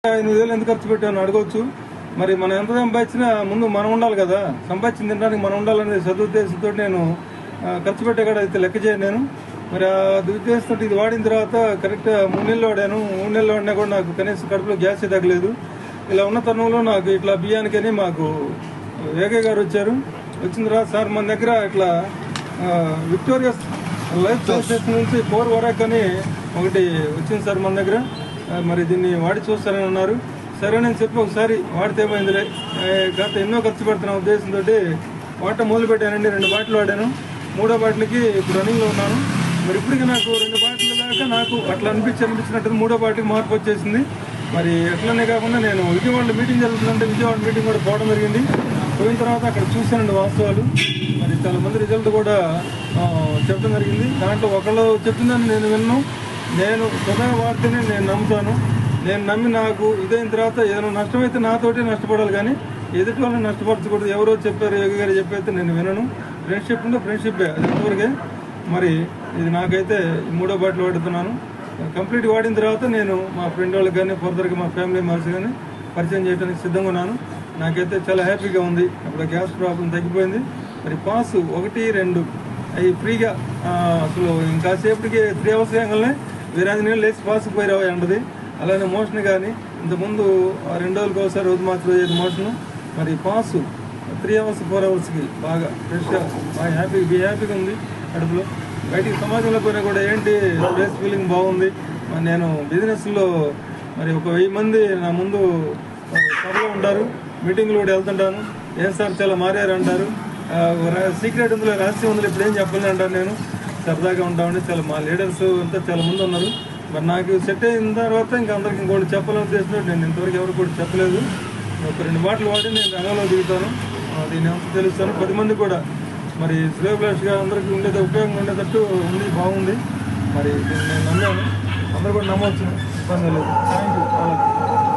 5,000 ఎందుకు ఖర్చు పెట్టాను అడగవచ్చు. మరి మనం ఎంత సంపాదించినా ముందు మనం ఉండాలి కదా, సంపాదించిన తినడానికి మనం ఉండాలనే సదుద్దేశంతో నేను ఖర్చు పెట్టే కాడ అయితే లెక్క చేయను నేను. మరి ఆ ఉద్దేశంతో ఇది వాడిన తర్వాత కరెక్ట్గా 3 నెలలు వాడాను. 3 నెలలు వాడినా కూడా నాకు కనీసం కడుపులో గ్యాస్ తగ్గలేదు. ఇలా ఉన్న తరుణంలో నాకు ఇట్లా బియ్యానికని మాకు వేగయ్య గారు వచ్చారు. వచ్చిన తర్వాత సార్ మన దగ్గర ఇట్లా విక్టోరియస్ లైఫ్ సోర్సెస్ నుంచి 4 వరకు అని ఒకటి వచ్చింది సార్ మన దగ్గర. మరి దీన్ని వాడి చూస్తారని అన్నారు. సరే నేను చెప్పి ఒకసారి వాడితే ఏమైందిలే, గత ఎన్నో ఖర్చు పెడుతున్న ఉద్దేశంతో వాడటం మొదలు పెట్టానండి. 2 బాటిల్ వాడాను. 3వ బాటిల్కి ఇప్పుడు రన్నింగ్లో ఉన్నాను. మరి ఇప్పటికీ నాకు 2 బాటిల్ దాకా నాకు అట్లా అనిపించినట్టు 3వ బాటిల్కి మార్పు వచ్చేసింది. మరి అట్లనే కాకుండా నేను విజయవాడలో మీటింగ్ జరుగుతుందంటే విజయవాడ మీటింగ్ కూడా పోవడం జరిగింది. పోయిన తర్వాత అక్కడ చూశానండి వాస్తవాలు. మరి చాలా మంది రిజల్ట్ కూడా చెప్పడం జరిగింది. దాంట్లో ఒకళ్ళు చెప్పిందని నేను విన్నాను. నేను స్వతహా వాడితేనే నేను నమ్ముతాను. నేను నమ్మి నాకు ఇదైన తర్వాత ఏదైనా నష్టమైతే నాతోటి నష్టపడాలి, కానీ ఎదుటి వాళ్ళని నష్టపరచకూడదు. ఎవరో చెప్పారు, యోగి గారు చెప్పైతే నేను వినను. ఫ్రెండ్షిప్ ఉంటే ఫ్రెండ్షిప్పే, అది ఎంతవరకే. మరి ఇది నాకైతే 3వ బాటిల్ వాడుతున్నాను. కంప్లీట్ వాడిన తర్వాత నేను మా ఫ్రెండ్ వాళ్ళకి కానీ ఫర్దర్గా మా ఫ్యామిలీ మెంబర్స్ కానీ పరిచయం చేయడానికి సిద్ధంగా ఉన్నాను. నాకైతే చాలా హ్యాపీగా ఉంది. అప్పుడు గ్యాస్ ప్రాబ్లం తగ్గిపోయింది. మరి పాస్ 1, 2 అవి ఫ్రీగా అసలు ఇంకాసేపటికి 3 అవర్స్ కాగానే వీరాంజనేయులు లేచి పాస్ పోయి రావు ఎండది. అలానే మోషన్ కానీ ఇంతకుముందు 2 రోజులకు ఒకసారి రోజు మాత్రం అయ్యేది మోషను. మరి పాస్ 3 అవర్స్ 4 అవర్స్కి బాగా ఫ్రెష్గా బాగా హ్యాపీగా ఉంది కడుపులో. బయటికి సమాజంలో పోయినా కూడా ఏంటి ప్లేస్ ఫీలింగ్ బాగుంది. నేను బిజినెస్లో మరి ఒక 1000 మంది నా ముందు సభలో ఉంటారు, మీటింగ్లు కూడా వెళ్తుంటాను. ఏం సార్ చాలా మారారు అంటారు, సీక్రెట్ ఉందిలే రహస్యం ఉందిలే ఇప్పుడు ఏం చెప్పాలని అంటారు. నేను సరదాగా ఉంటామండి. చాలా మా లీడర్స్ అంతా చాలా మంది ఉన్నారు. మరి నాకు సెట్ అయిన తర్వాత ఇంకా అందరికి ఇంకోటి చెప్పాలని ఉద్దేశంతో నేను ఇంతవరకు ఎవరు కూడా చెప్పలేదు. ఒక 2 బాటిల్ వాడి నేను రంగంలో దిగుతాను. దీన్ని ఎంత తెలుస్తాను 10 మంది కూడా మరి శ్రేయభిలాష్గా అందరికీ ఉండేది ఉపయోగంగా ఉండేటట్టు ఉంది, బాగుంది. మరి దీన్ని నేను నమ్మాను. అందరూ కూడా నమ్మవచ్చు, ఇబ్బంది లేదు. Thank you.